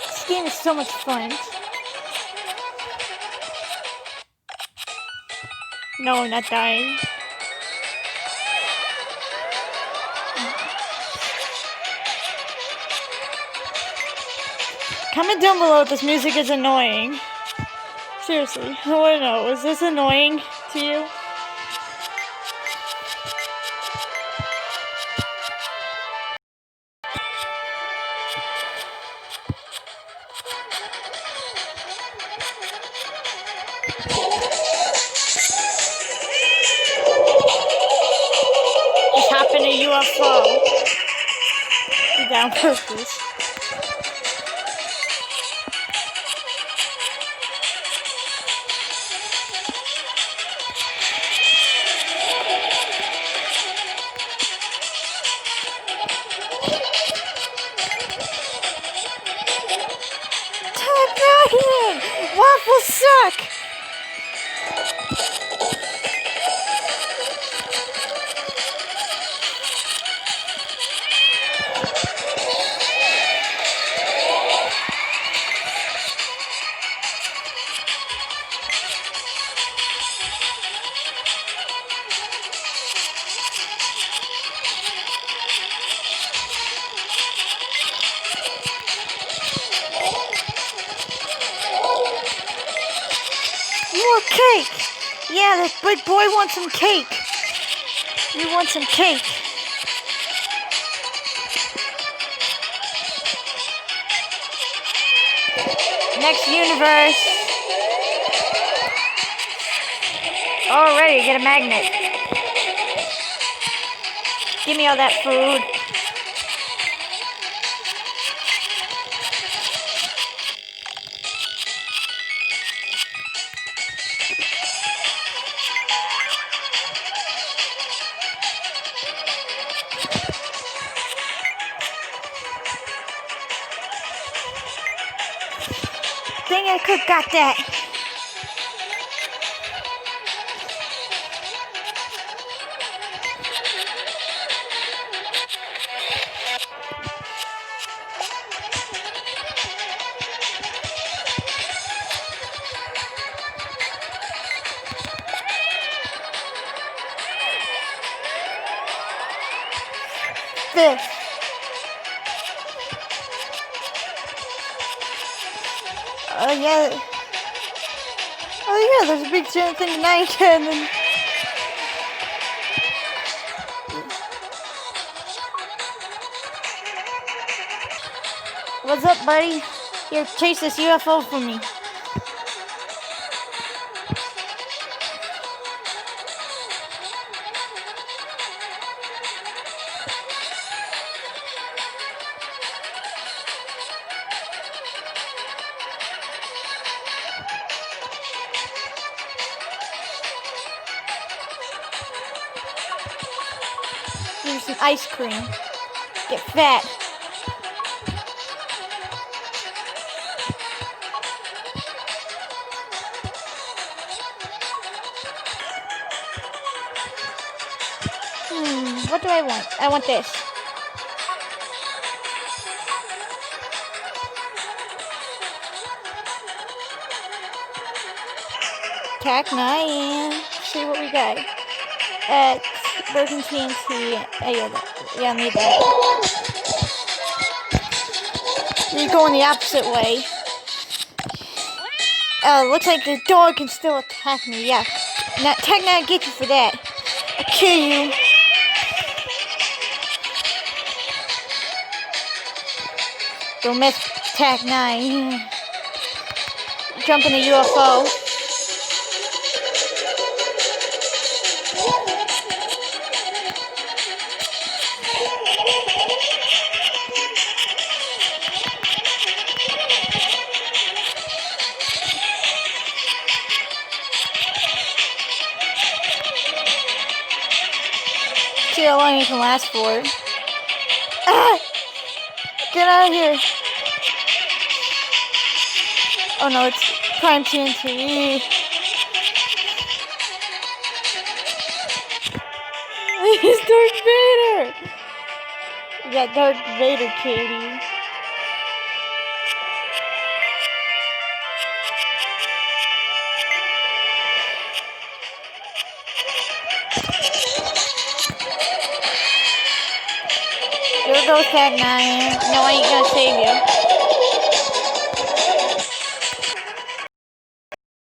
This game is so much fun. No, not dying. Comment down below if this music is annoying. Seriously, I want to know, is this annoying to you? Just hop in a UFO. Did that on purpose. Waffles suck! More cake! Yeah, that big boy wants some cake. You want some cake. Next universe. Already, get a magnet. Give me all that food. Dang it, I could got that. This. Oh yeah. Oh yeah, there's a big giant thing tonight, and then what's up, buddy? Here, chase this UFO for me. Here's some ice cream. Get fat. What do I want? I want this. Attack 9. See what we got. Broken TNT. Yeah, I need that. You're going the opposite way. Looks like the dog can still attack me. Yeah. Now, Tech 9 get you for that. I'll kill you. Don't miss Tech 9. Jump in the UFO. See how long you can last for. Ah! Get out of here. Oh no, it's Prime TNT. It's Darth Vader! You got Darth Vader, Katie. There goes that 9. No, I ain't gonna save you.